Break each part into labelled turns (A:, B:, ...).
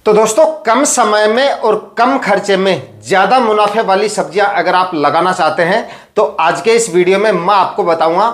A: तो दोस्तों, कम समय में और कम खर्चे में ज़्यादा मुनाफे वाली सब्जियां अगर आप लगाना चाहते हैं तो आज के इस वीडियो में मैं आपको बताऊंगा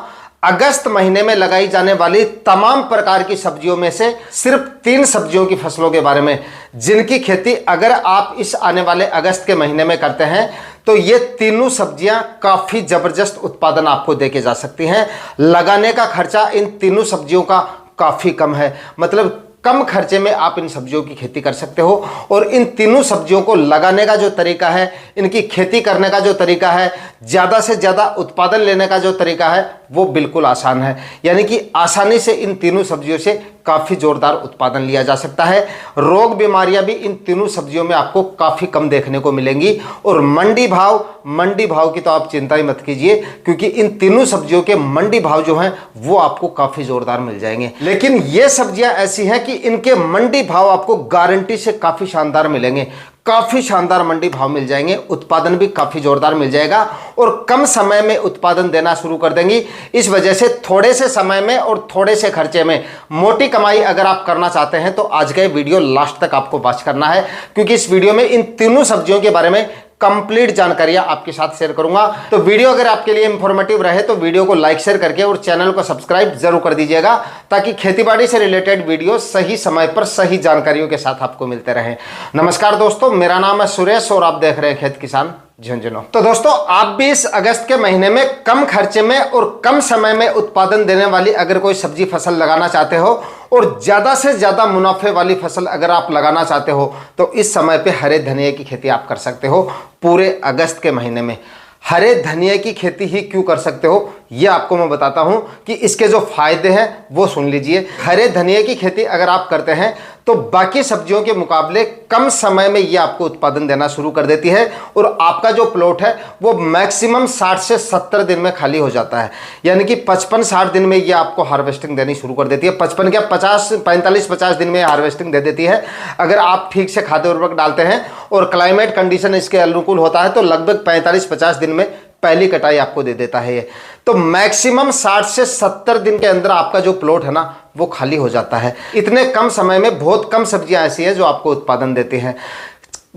A: अगस्त महीने में लगाई जाने वाली तमाम प्रकार की सब्जियों में से सिर्फ 3 सब्जियों की फसलों के बारे में, जिनकी खेती अगर आप इस आने वाले अगस्त के महीने में करते हैं तो ये तीनों सब्जियां काफ़ी ज़बरदस्त उत्पादन आपको देके जा सकती हैं। लगाने का खर्चा इन तीनों सब्जियों का काफ़ी कम है, मतलब कम खर्चे में आप इन सब्जियों की खेती कर सकते हो। और इन तीनों सब्जियों को लगाने का जो तरीका है, इनकी खेती करने का जो तरीका है, ज़्यादा से ज़्यादा उत्पादन लेने का जो तरीका है, वो बिल्कुल आसान है। यानी कि आसानी से इन तीनों सब्जियों से काफ़ी ज़ोरदार उत्पादन लिया जा सकता है। रोग बीमारियां भी इन तीनों सब्जियों में आपको काफ़ी कम देखने को मिलेंगी। और मंडी भाव की तो आप चिंता ही मत कीजिए, क्योंकि इन तीनों सब्जियों के मंडी भाव जो हैं वो आपको काफ़ी ज़ोरदार मिल जाएंगे। लेकिन ये सब्जियां ऐसी हैं कि इनके मंडी भाव आपको गारंटी से काफ़ी शानदार मिलेंगे, काफ़ी शानदार मंडी भाव मिल जाएंगे, उत्पादन भी काफ़ी ज़ोरदार मिल जाएगा और कम समय में उत्पादन देना शुरू कर देंगी। इस वजह से थोड़े से समय में और थोड़े से खर्चे में मोटी कमाई अगर आप करना चाहते हैं तो आज का ये वीडियो लास्ट तक आपको वॉच करना है, क्योंकि इस वीडियो में इन तीनों सब्जियों के बारे में कंप्लीट जानकारियां आपके साथ शेयर करूंगा। तो वीडियो अगर आपके लिए इंफॉर्मेटिव रहे तो वीडियो को लाइक शेयर करके और चैनल को सब्सक्राइब जरूर कर दीजिएगा, ताकि खेतीबाड़ी से रिलेटेड वीडियो सही समय पर सही जानकारियों के साथ आपको मिलते रहें। नमस्कार दोस्तों, मेरा नाम है सुरेश और आप देख रहे हैं खेत किसान झुंझुनू। तो दोस्तों, आप भी इस अगस्त के महीने में कम खर्चे में और कम समय में उत्पादन देने वाली अगर कोई सब्जी फसल लगाना चाहते हो और ज़्यादा से ज़्यादा मुनाफे वाली फसल अगर आप लगाना चाहते हो तो इस समय पे हरे धनिया की खेती आप कर सकते हो। पूरे अगस्त के महीने में हरे धनिया की खेती ही क्यों कर सकते हो, ये आपको मैं बताता हूं कि इसके जो फायदे हैं वो सुन लीजिए। हरे धनिया की खेती अगर आप करते हैं तो बाकी सब्जियों के मुकाबले कम समय में ये आपको उत्पादन देना शुरू कर देती है और आपका जो प्लॉट है वो मैक्सिमम 60 से 70 दिन में खाली हो जाता है। यानी कि 55-60 दिन में ये आपको हार्वेस्टिंग देनी शुरू कर देती है। 55 क्या 45-50 दिन में हार्वेस्टिंग दे देती है। अगर आप ठीक से खाद्य उर्वरक डालते हैं और क्लाइमेट कंडीशन इसके अनुकूल होता है तो लगभग 45-50 दिन में पहली कटाई आपको दे देता है ये। तो मैक्सिमम 60 से 70 दिन के अंदर आपका जो प्लॉट है ना वो खाली हो जाता है। इतने कम समय में बहुत कम सब्जियां ऐसी हैं जो आपको उत्पादन देती हैं।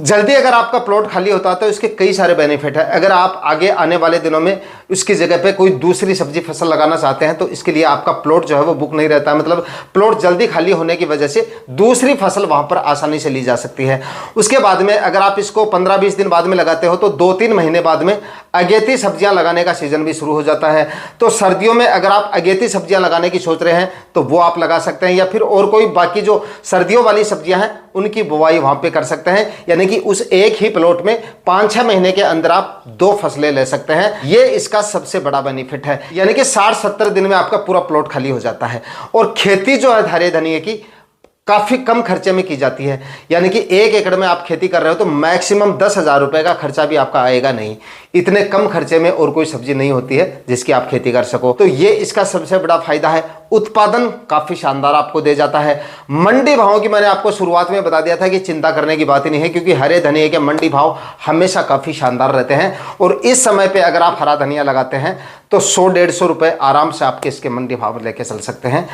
A: जल्दी अगर आपका प्लॉट खाली होता है तो इसके कई सारे बेनिफिट है। अगर आप आगे आने वाले दिनों में उसकी जगह पे कोई दूसरी सब्जी फसल लगाना चाहते हैं तो इसके लिए आपका प्लॉट जो है वो बुक नहीं रहता है, मतलब प्लॉट जल्दी खाली होने की वजह से दूसरी फसल वहां पर आसानी से ली जा सकती है। उसके बाद में अगर आप इसको 15-20 दिन बाद में लगाते हो तो 2-3 महीने बाद में अगेती सब्जियां लगाने का सीजन भी शुरू हो जाता है। तो सर्दियों में अगर आप अगेती सब्जियां लगाने की सोच रहे हैं तो वो आप लगा सकते हैं, या फिर और कोई बाकी जो सर्दियों वाली सब्जियां हैं उनकी बुवाई वहां पे कर सकते हैं। यानी कि उस एक ही प्लॉट में 5-6 महीने के अंदर आप 2 फसलें ले सकते हैं। ये इसका सबसे बड़ा बेनिफिट है। यानी कि 60-70 दिन में आपका पूरा प्लॉट खाली हो जाता है। और खेती जो है हरे धनिया की काफ़ी कम खर्चे में की जाती है। यानी कि 1 एकड़ में आप खेती कर रहे हो तो मैक्सिमम 10,000 रुपये का खर्चा भी आपका आएगा नहीं। इतने कम खर्चे में और कोई सब्जी नहीं होती है जिसकी आप खेती कर सको। तो ये इसका सबसे बड़ा फायदा है। उत्पादन काफ़ी शानदार आपको दे जाता है। मंडी भावों की मैंने आपको शुरुआत में बता दिया था कि चिंता करने की बात ही नहीं है, क्योंकि हरे धनिया के मंडी भाव हमेशा काफ़ी शानदार रहते हैं। और इस समय पर अगर आप हरा धनिया लगाते हैं तो 100-150 रुपये आराम से आपके इसके मंडी भाव लेके चल सकते हैं।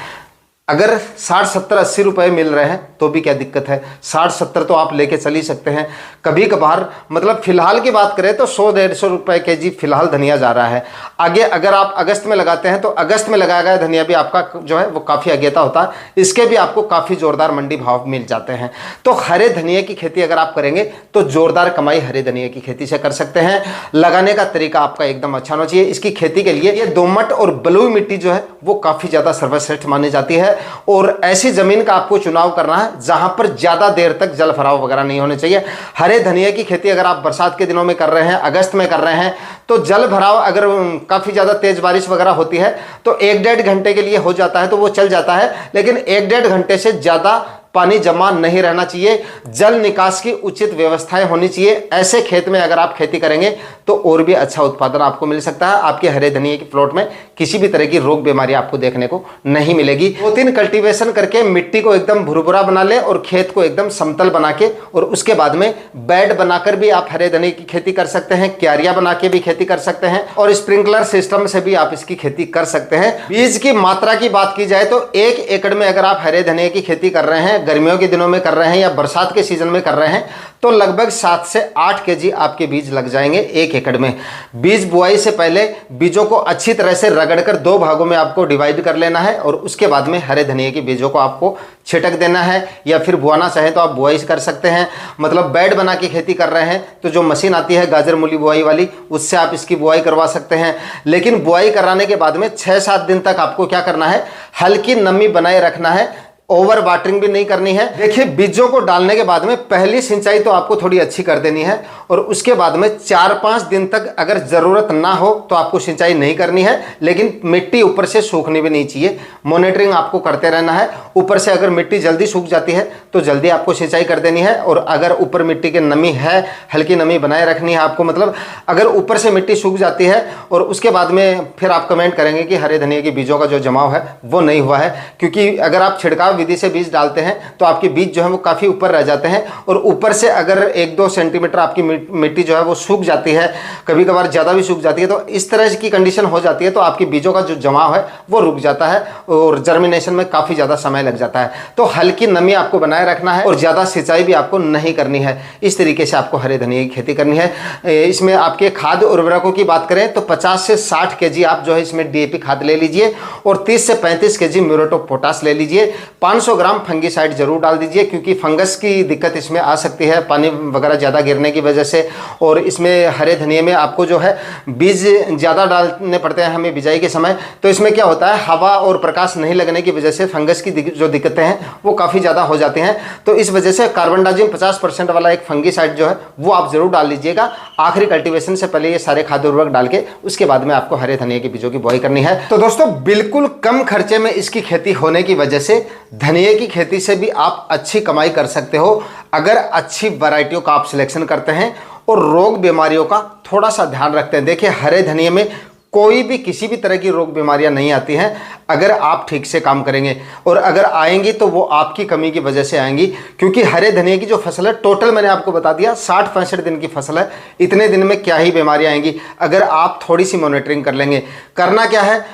A: अगर 60-70-80 रुपये मिल रहे हैं तो भी क्या दिक्कत है, 60-70 तो आप लेके चल ही सकते हैं। कभी कभार मतलब फिलहाल की बात करें तो 100-150 रुपये केजी फिलहाल धनिया जा रहा है। आगे अगर आप अगस्त में लगाते हैं तो अगस्त में लगाया गया धनिया भी आपका जो है वो काफ़ी अगेता होता है, इसके भी आपको काफ़ी ज़ोरदार मंडी भाव मिल जाते हैं। तो हरे धनिया की खेती अगर आप करेंगे तो ज़ोरदार कमाई हरे धनिया की खेती से कर सकते हैं। लगाने का तरीका आपका एकदम अच्छा होना चाहिए। इसकी खेती के लिए ये दोमट और बलुई मिट्टी जो है वो काफ़ी ज़्यादा सर्वश्रेष्ठ मानी जाती है। और ऐसी जमीन का आपको चुनाव करना है जहां पर ज्यादा देर तक जल भराव वगैरह नहीं होने चाहिए। हरे धनिया की खेती अगर आप बरसात के दिनों में कर रहे हैं, अगस्त में कर रहे हैं, तो जल भराव अगर काफी ज्यादा तेज बारिश वगैरह होती है तो 1-1.5 घंटे के लिए हो जाता है तो वो चल जाता है। लेकिन 1-1.5 घंटे से ज्यादा पानी जमा नहीं रहना चाहिए। जल निकास की उचित व्यवस्थाएं होनी चाहिए। ऐसे खेत में अगर आप खेती करेंगे तो और भी अच्छा उत्पादन आपको मिल सकता है। आपके हरे धनिया के प्लॉट में किसी भी तरह की रोग बीमारी आपको देखने को नहीं मिलेगी। 2-3 कल्टीवेशन करके मिट्टी को एकदम भुरभुरा बना ले और खेत को एकदम समतल बना के और उसके बाद में बेड बनाकर भी आप हरे धनिया की खेती कर सकते हैं। क्यारियां बना के भी खेती कर सकते हैं और स्प्रिंकलर सिस्टम से भी आप इसकी खेती कर सकते हैं। बीज की मात्रा की बात की जाए तो 1 एकड़ में अगर आप हरे धनिया की खेती कर रहे हैं, गर्मियों के दिनों में कर रहे हैं या बरसात के सीजन में कर रहे हैं तो लगभग 7 से 8 केजी आपके बीज लग जाएंगे 1 एकड़ में। बीज बुआई से पहले बीजों को अच्छी तरह से रगड़कर 2 भागों में आपको डिवाइड कर लेना है और उसके बाद में हरे धनिए के बीजों को आपको छिटक देना है, या फिर बुआना चाहें तो आप बुआई कर सकते हैं। मतलब बेड बना के खेती कर रहे हैं तो जो मशीन आती है गाजर मूली बुआई वाली, उससे आप इसकी बुआई करवा सकते हैं। लेकिन बुआई कराने के बाद में 6-7 दिन तक आपको क्या करना है, हल्की नमी बनाए रखना है, ओवर वाटरिंग भी नहीं करनी है। देखिए, बीजों को डालने के बाद में पहली सिंचाई तो आपको थोड़ी अच्छी कर देनी है और उसके बाद में 4-5 दिन तक अगर ज़रूरत ना हो तो आपको सिंचाई नहीं करनी है, लेकिन मिट्टी ऊपर से सूखनी भी नहीं चाहिए। मॉनिटरिंग आपको करते रहना है। ऊपर से अगर मिट्टी जल्दी सूख जाती है तो जल्दी आपको सिंचाई कर देनी है, और अगर ऊपर मिट्टी की नमी है, हल्की नमी बनाए रखनी है आपको। मतलब अगर ऊपर से मिट्टी सूख जाती है और उसके बाद में फिर आप कमेंट करेंगे कि हरे धनिए के बीजों का जो जमाव है वो नहीं हुआ है, क्योंकि अगर आप छिड़काव विधि से बीज डालते हैं तो आपके बीज जो है वो काफ़ी ऊपर रह जाते हैं, और ऊपर से अगर 1-2 सेंटीमीटर आपकी मिट्टी जो है वो सूख जाती है, कभी कभार ज़्यादा भी सूख जाती है, तो इस तरह की कंडीशन हो जाती है तो आपके बीजों का जो जमाव है वो रुक जाता है और जर्मिनेशन में काफ़ी ज़्यादा समय लग जाता है। तो हल्की नमी आपको बनाए रखना है और ज़्यादा सिंचाई भी आपको नहीं करनी है। इस तरीके से आपको हरे धनिए की खेती करनी है। इसमें आपके खाद उर्वरकों की बात करें तो 50 से 60 केजी आप जो है इसमें DAP खाद ले लीजिए और 30 से 35 केजी म्यूरेट ऑफ पोटाश ले लीजिए। 500 ग्राम फंगीसाइड जरूर डाल दीजिए, क्योंकि फंगस की दिक्कत इसमें आ सकती है पानी वगैरह ज़्यादा गिरने की वजह से। और इसमें हरे धनिए में आपको जो है बीज ज़्यादा डालने पड़ते हैं हमें बिजाई के समय, तो इसमें क्या होता है, हवा और प्रकाश नहीं लगने की वजह से फंगस की जो दिक्कतें हैं वो काफ़ी ज़्यादा हो जाती हैं। तो इस वजह से कार्बनडाजिम 50% वाला एक फंगीसाइड जो है वो आप जरूर डाल लीजिएगा आखिरी कल्टीवेशन से पहले। ये सारे खाद्य उर्वरक डाल के उसके बाद में आपको हरे धनिए के बीजों की बुआई करनी है। तो दोस्तों, बिल्कुल कम खर्चे में इसकी खेती होने की वजह से धनिए की खेती से भी आप अच्छी कमाई कर सकते हो, अगर अच्छी वैरायटियों का आप सिलेक्शन करते हैं और रोग बीमारियों का थोड़ा सा ध्यान रखते हैं। देखिए, हरे धनिए में कोई भी किसी भी तरह की रोग बीमारियां नहीं आती हैं अगर आप ठीक से काम करेंगे, और अगर आएंगी तो वो आपकी कमी की वजह से आएंगी, क्योंकि हरे धनिए की जो फसल है टोटल मैंने आपको बता दिया 60-65 दिन की फसल है। इतने दिन में क्या ही बीमारियां आएंगी अगर आप थोड़ी सी मॉनिटरिंग कर लेंगे। करना क्या है,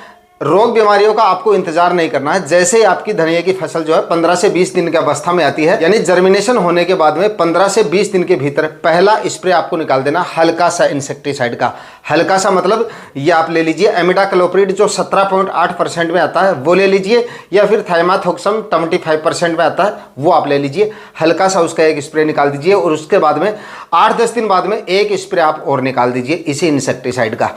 A: रोग बीमारियों का आपको इंतजार नहीं करना है। जैसे ही आपकी धनिया की फसल जो है 15 से 20 दिन की अवस्था में आती है, यानी जर्मिनेशन होने के बाद में 15 से 20 दिन के भीतर पहला स्प्रे आपको निकाल देना हल्का सा इंसेक्टिसाइड का। हल्का सा मतलब ये आप ले लीजिए इमिडाक्लोप्रिड जो 17.8% में आता है वो ले लीजिए, या फिर थाइमाथोक्सम 25% में आता है वो आप ले लीजिए। हल्का सा उसका एक स्प्रे निकाल दीजिए और उसके बाद में 8-10 दिन बाद में एक स्प्रे आप और निकाल दीजिए इसी इंसेक्टिसाइड का।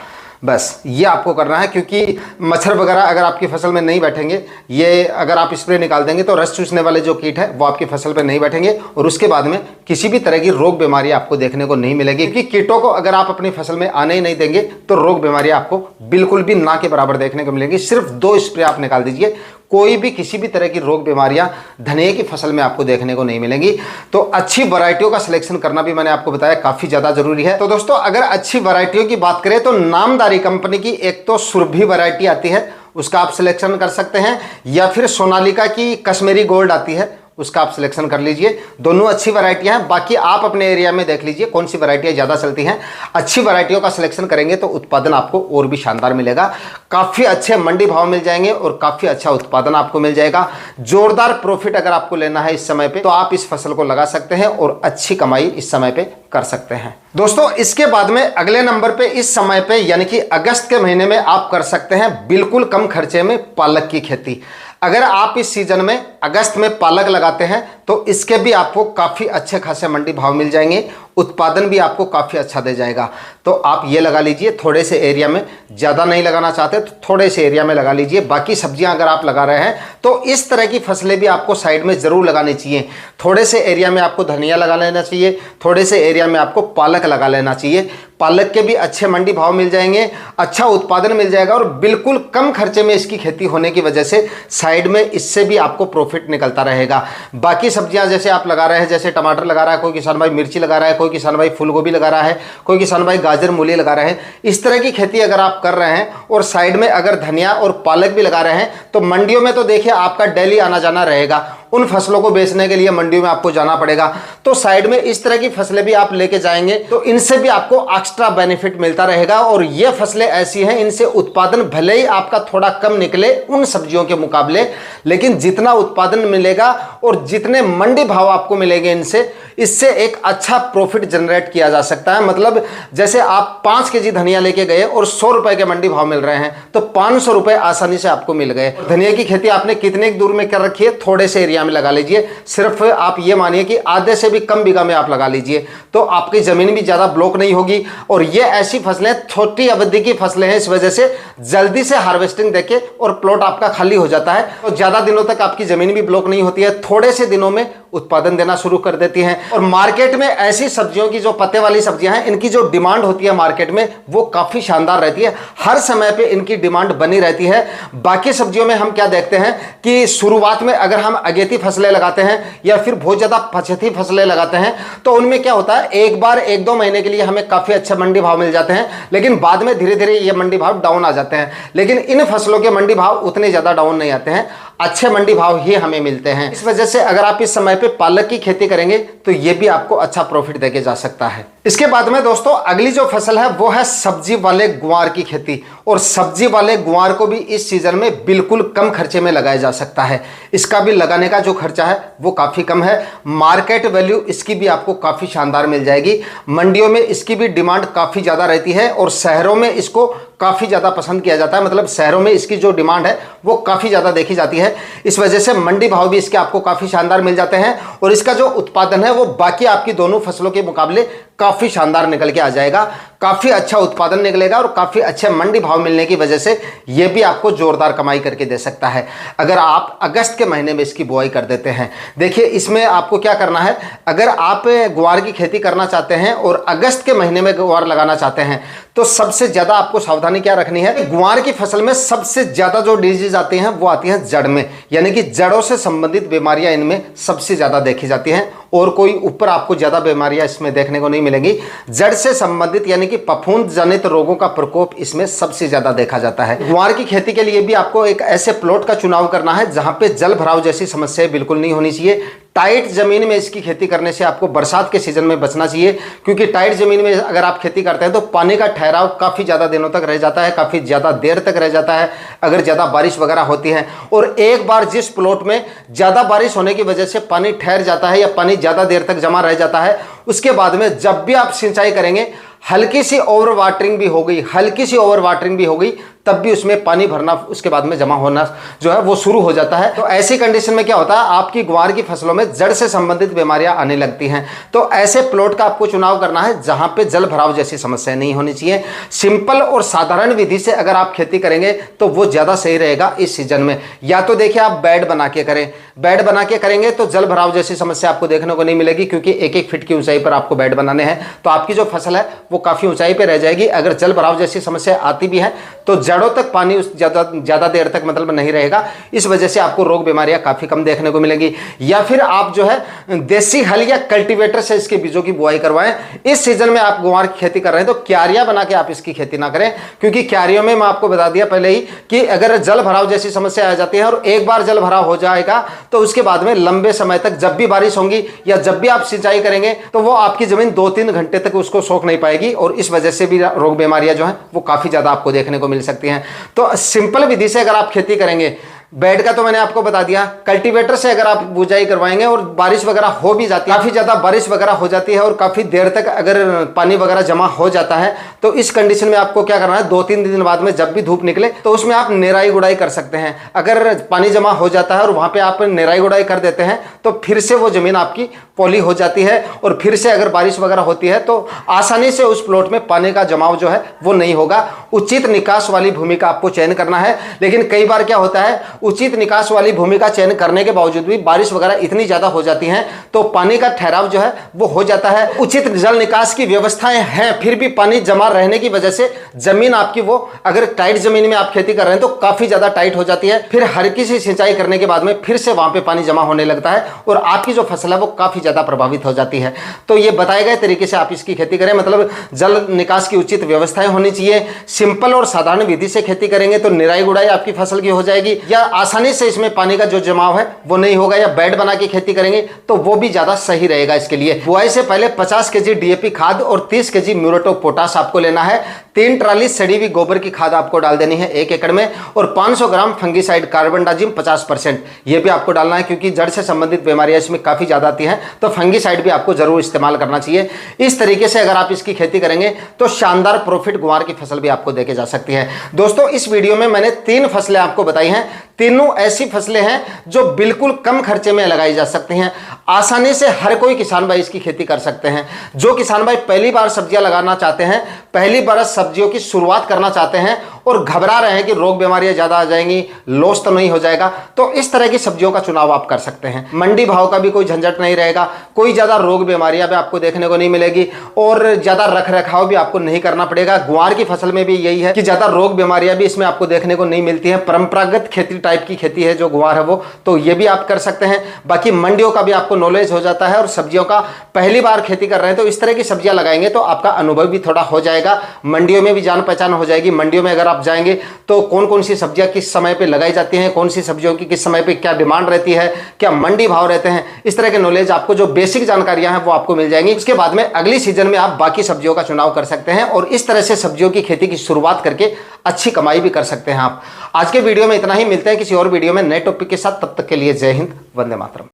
A: बस ये आपको करना है, क्योंकि मच्छर वगैरह अगर आपकी फसल में नहीं बैठेंगे, ये अगर आप स्प्रे निकाल देंगे तो रस चूसने वाले जो कीट है वो आपकी फसल पे नहीं बैठेंगे और उसके बाद में किसी भी तरह की रोग बीमारी आपको देखने को नहीं मिलेगी। क्योंकि कीटों को अगर आप अपनी फसल में आने ही नहीं देंगे तो रोग बीमारी आपको बिल्कुल भी ना के बराबर देखने को मिलेंगी। सिर्फ 2 स्प्रे आप निकाल दीजिए, कोई भी किसी भी तरह की रोग बीमारियां धनिए की फसल में आपको देखने को नहीं मिलेंगी। तो अच्छी वैरायटियों का सिलेक्शन करना भी मैंने आपको बताया काफ़ी ज़्यादा जरूरी है। तो दोस्तों, अगर अच्छी वैरायटियों की बात करें तो नामदारी कंपनी की एक तो सुरभि वैरायटी आती है, उसका आप सिलेक्शन कर सकते हैं, या फिर सोनालिका की कश्मीरी गोल्ड आती है, उसका आप सिलेक्शन कर लीजिए। दोनों अच्छी वैरायटियां हैं। बाकी आप अपने एरिया में देख लीजिए कौन सी वैरायटियां ज़्यादा चलती हैं। अच्छी वैरायटियों का सिलेक्शन करेंगे तो उत्पादन आपको और भी शानदार मिलेगा। काफ़ी अच्छे मंडी भाव मिल जाएंगे और काफ़ी अच्छा उत्पादन आपको मिल जाएगा। जोरदार प्रॉफिट अगर आपको लेना है इस समय पे तो आप इस फसल को लगा सकते हैं और अच्छी कमाई इस समय पे कर सकते हैं। दोस्तों, इसके बाद में अगले नंबर पे इस समय पे यानी कि अगस्त के महीने में आप कर सकते हैं बिल्कुल कम खर्चे में पालक की खेती। अगर आप इस सीजन में अगस्त में पालक लगाते हैं तो इसके भी आपको काफ़ी अच्छे खासे मंडी भाव मिल जाएंगे, उत्पादन भी आपको काफ़ी अच्छा दे जाएगा। तो आप ये लगा लीजिए थोड़े से एरिया में, ज़्यादा नहीं लगाना चाहते तो थोड़े से एरिया में लगा लीजिए। बाकी सब्जियां अगर आप लगा रहे हैं तो इस तरह की फसलें भी आपको साइड में ज़रूर लगानी चाहिए। थोड़े से एरिया में आपको धनिया लगा लेना चाहिए, थोड़े से एरिया में आपको पालक लगा लेना चाहिए। पालक के भी अच्छे मंडी भाव मिल जाएंगे, अच्छा उत्पादन मिल जाएगा और बिल्कुल कम खर्चे में इसकी खेती होने की वजह से साइड में इससे भी आपको प्रॉफिट निकलता रहेगा। बाकी सब्जियां जैसे आप लगा रहे हैं, जैसे टमाटर लगा रहा है कोई किसान भाई, मिर्ची लगा रहा है कोई कोई किसान भाई फूल गोभी लगा रहा है, कोई किसान भाई गाजर मूली लगा रहे हैं। इस तरह की खेती अगर आप कर रहे हैं और साइड में अगर धनिया और पालक भी लगा रहे हैं तो मंडियों में तो देखिए आपका डेली आना जाना रहेगा, उन फसलों को बेचने के लिए मंडियों में आपको जाना पड़ेगा। तो साइड में इस तरह की फसलें भी आप लेके जाएंगे तो इनसे भी आपको एक्स्ट्रा बेनिफिट मिलता रहेगा। और ये फसलें ऐसी हैं, इनसे उत्पादन भले ही आपका थोड़ा कम निकले उन सब्जियों के मुकाबले, लेकिन जितना उत्पादन मिलेगा और जितने मंडी भाव आपको मिलेंगे इनसे, इससे एक अच्छा प्रॉफिट जनरेट किया जा सकता है। मतलब जैसे आप 5 केजी धनिया लेके गए और 100 रुपए के मंडी भाव मिल रहे हैं तो 500 रुपए आसानी से आपको मिल गए। धनिया की खेती आपने कितने दूर में कर रखी है, थोड़े से एरिया में लगा लीजिए, सिर्फ आप ये मानिए कि आधे से भी कम बीघा में आप लगा लीजिए तो आपकी जमीन भी ज्यादा ब्लॉक नहीं होगी। और ये ऐसी फसलें छोटी अवधि की फसलें हैं, इस वजह से जल्दी से हार्वेस्टिंग देके और प्लॉट आपका खाली हो जाता है और ज्यादा दिनों तक आपकी जमीन भी ब्लॉक नहीं होती है, थोड़े से दिनों में उत्पादन देना शुरू कर देती हैं। और मार्केट में ऐसी सब्जियों की, जो पत्ते वाली सब्जियां हैं, इनकी जो डिमांड होती है मार्केट में वो काफी शानदार रहती है, हर समय पे इनकी डिमांड बनी रहती है। बाकी सब्जियों में हम क्या देखते हैं कि शुरुआत में अगर हम अगेती फसलें लगाते हैं या फिर बहुत ज्यादा पछेती फसलें लगाते हैं तो उनमें क्या होता है, एक बार 1-2 महीने के लिए हमें काफी अच्छे मंडी भाव मिल जाते हैं, लेकिन बाद में धीरे धीरे ये मंडी भाव डाउन आ जाते हैं। लेकिन इन फसलों के मंडी भाव उतने ज्यादा डाउन नहीं आते हैं, अच्छे मंडी भाव ही हमें मिलते हैं। इस वजह से अगर आप इस समय पे पालक की खेती करेंगे तो ये भी आपको अच्छा प्रॉफिट देके जा सकता है। इसके बाद में दोस्तों अगली जो फसल है वो है सब्जी वाले गुआर की खेती। और सब्जी वाले गुआर को भी इस सीजन में बिल्कुल कम खर्चे में लगाया जा सकता है। इसका भी लगाने का जो खर्चा है वो काफी कम है, मार्केट वैल्यू इसकी भी आपको काफी शानदार मिल जाएगी। मंडियों में इसकी भी डिमांड काफी ज्यादा रहती है और शहरों में इसको काफी ज्यादा पसंद किया जाता है, मतलब शहरों में इसकी जो डिमांड है वो काफी ज्यादा देखी जाती है। इस वजह से मंडी भाव भी इसके आपको काफी शानदार मिल जाते हैं और इसका जो उत्पादन है वो बाकी आपकी दोनों फसलों के मुकाबले काफी शानदार निकल के आ जाएगा, काफी अच्छा उत्पादन निकलेगा और काफी अच्छे मंडी भाव मिलने की वजह से यह भी आपको जोरदार कमाई करके दे सकता है अगर आप अगस्त के महीने में इसकी बुआई कर देते हैं। देखिए इसमें आपको क्या करना है, अगर आप ग्वार की खेती करना चाहते हैं और अगस्त के महीने में ग्वार लगाना चाहते हैं तो सबसे ज्यादा आपको सावधानी क्या रखनी है, ग्वार की फसल में सबसे ज्यादा जो डिजीज आती हैं वो आती हैं जड़ में, यानी कि जड़ों से संबंधित बीमारियां इनमें सबसे ज्यादा देखी जाती हैं और कोई ऊपर आपको ज्यादा बीमारियां इसमें देखने को नहीं मिलेंगी। जड़ से संबंधित यानी कि फफूंद जनित रोगों का प्रकोप इसमें सबसे ज्यादा देखा जाता है। ग्वार की खेती के लिए भी आपको एक ऐसे प्लॉट का चुनाव करना है जहां पे जल भराव जैसी समस्या बिल्कुल नहीं होनी चाहिए। टाइट जमीन में इसकी खेती करने से आपको बरसात के सीजन में बचना चाहिए, क्योंकि टाइट जमीन में अगर आप खेती करते हैं तो पानी का ठहराव काफी ज्यादा दिनों तक रह जाता है, काफी ज्यादा देर तक रह जाता है अगर ज्यादा बारिश वगैरह होती है। और एक बार जिस प्लॉट में ज्यादा बारिश होने की वजह से पानी ठहर जाता है या पानी ज्यादा देर तक जमा रह जाता है, उसके बाद में जब भी आप सिंचाई करेंगे हल्की सी ओवर वाटरिंग भी हो गई, हल्की सी ओवर वाटरिंग भी हो गई, तब भी उसमें पानी भरना उसके बाद में जमा होना जो है वो शुरू हो जाता है। तो ऐसी कंडीशन में क्या होता है, आपकी ग्वार की फसलों में जड़ से संबंधित बीमारियां आने लगती हैं। तो ऐसे प्लॉट का आपको चुनाव करना है जहां पे जल भराव जैसी समस्या नहीं होनी चाहिए। सिंपल और साधारण विधि से अगर आप खेती करेंगे तो वो ज्यादा सही रहेगा इस सीजन में। या तो देखिए आप बेड बना के करें, बेड बना के करेंगे तो जल भराव जैसी समस्या आपको देखने को नहीं मिलेगी, क्योंकि 1-1 फीट की ऊंचाई पर आपको बेड बनाने हैं तो आपकी जो फसल है वो काफी ऊंचाई पर रह जाएगी। अगर जल भराव जैसी समस्या आती भी है तो जड़ों तक पानी उस ज्यादा देर तक मतलब नहीं रहेगा, इस वजह से आपको रोग बीमारियां काफी कम देखने को मिलेंगी। या फिर आप जो है देसी हल या कल्टीवेटर से इसके बीजों की बुआई करवाएं। इस सीजन में आप ग्वार की खेती कर रहे हैं तो क्यारियां बना के आप इसकी खेती ना करें, क्योंकि क्यारियों में मैं आपको बता दिया पहले ही कि अगर जल भराव जैसी समस्या आ जाती है और एक बार जल भराव हो जाएगा तो उसके बाद में लंबे समय तक जब भी बारिश होगी या जब भी आप सिंचाई करेंगे तो वो आपकी जमीन 2-3 घंटे तक उसको सोख नहीं पाएगी और इस वजह से भी रोग बीमारियां जो है वो काफी ज्यादा आपको देखने को मिल सकती हैं। तो सिंपल विधि से अगर आप खेती करेंगे, बेड का तो मैंने आपको बता दिया, कल्टीवेटर से अगर आप बुआई करवाएंगे और बारिश वगैरह हो भी जाती है, काफी ज्यादा बारिश वगैरह हो जाती है और काफी देर तक अगर पानी वगैरह जमा हो जाता है तो इस कंडीशन में आपको क्या करना है, 2-3 दिन बाद में जब भी धूप निकले तो उसमें आप निराई गुड़ाई कर सकते हैं। अगर पानी जमा हो जाता है और वहां पे आप निराई गुड़ाई कर देते हैं तो फिर से वो जमीन आपकी पौली हो जाती है और फिर से अगर बारिश वगैरह होती है तो आसानी से उस प्लॉट में पानी का जमाव जो है वो नहीं होगा। उचित निकास वाली भूमि का आपको चयन करना है, लेकिन कई बार क्या होता है, उचित निकास वाली भूमि का चयन करने के बावजूद भी बारिश वगैरह इतनी ज्यादा हो जाती है तो पानी का ठहराव जो है वो हो जाता है। उचित जल निकास की व्यवस्थाएं हैं फिर भी पानी जमा रहने की वजह से जमीन आपकी वो अगर टाइट जमीन में आप खेती कर रहे हैं तो काफी ज्यादा टाइट हो जाती है, फिर हल्की सी सिंचाई करने के बाद में फिर से वहां पे पानी जमा होने लगता है और आपकी जो फसल है वो काफी ज़्यादा प्रभावित हो जाती है। तो ये बताए गए तरीके से आप इसकी खेती करें, मतलब जल निकास की उचित व्यवस्थाएं होनी चाहिए। सिंपल और साधारण विधि से खेती करेंगे तो निराई गुड़ाई आपकी फसल की हो जाएगी, या आसानी से इसमें पानी का जो जमाव है वो नहीं होगा, या बेड बना के खेती करेंगे तो वो भी ज़्यादा सही रहेगा इसके लिए। बुआई से पहले 50 केजी DAP खाद और 30 केजी म्यूरेट ऑफ पोटाश आपको लेना है। 3 ट्राली सड़ी हुई गोबर की खाद आपको डाल देनी है 1 एकड़ में, और 500 ग्राम फंगीसाइड कार्बनडाजिम 50%, ये भी आपको डालना है क्योंकि जड़ से संबंधित बीमारियां इसमें काफ़ी ज़्यादा आती हैं, तो फंगीसाइड भी आपको जरूर इस्तेमाल करना चाहिए। इस तरीके से अगर आप इसकी खेती करेंगे तो शानदार प्रॉफिट गुआर की फसल भी आपको देके जा सकती है। दोस्तों, इस वीडियो में मैंने 3 फसलें आपको बताई हैं। तीनों ऐसी फसलें हैं जो बिल्कुल कम खर्चे में लगाई जा सकती हैं, आसानी से हर कोई किसान भाई इसकी खेती कर सकते हैं। जो किसान भाई पहली बार सब्जियां लगाना चाहते हैं, पहली बार सब्जियों की शुरुआत करना चाहते हैं और घबरा रहे हैं कि रोग बीमारियां ज्यादा आ जाएंगी, लॉस तो नहीं हो जाएगा, तो इस तरह की सब्जियों का चुनाव आप कर सकते हैं। मंडी भाव का भी कोई झंझट नहीं रहेगा, कोई ज्यादा रोग बीमारियां भी आपको देखने को नहीं मिलेगी, और ज्यादा रख रखाव भी आपको नहीं करना पड़ेगा। गुआर की फसल में भी यही है कि ज्यादा रोग बीमारियां भी इसमें आपको देखने को नहीं मिलती है। परंपरागत खेती टाइप की खेती है जो गुआर है वो, तो ये भी आप कर सकते हैं। बाकी मंडियों का भी आपको नॉलेज हो जाता है, और सब्जियों का पहली बार खेती कर रहे हैं तो इस तरह की सब्जियां लगाएंगे तो आपका अनुभव भी थोड़ा हो जाएगा, मंडियों में भी जान पहचान हो जाएगी। मंडियों में अगर आप जाएंगे तो कौन कौन सी सब्जियां किस समय पे लगाई जाती हैं, कौन सी सब्जियों की किस समय पे क्या डिमांड रहती है, क्या मंडी भाव रहते हैं, इस तरह के नॉलेज आपको जो बेसिक जानकारियां हैं वो आपको मिल जाएंगी। उसके बाद में अगली सीजन में आप बाकी सब्जियों का चुनाव कर सकते हैं, और इस तरह से सब्जियों की खेती की शुरुआत करके अच्छी कमाई भी कर सकते हैं आप। आज के वीडियो में इतना ही, मिलते हैं किसी और वीडियो में नए टॉपिक के साथ, तब तक के लिए जय हिंद, वंदे मातरम।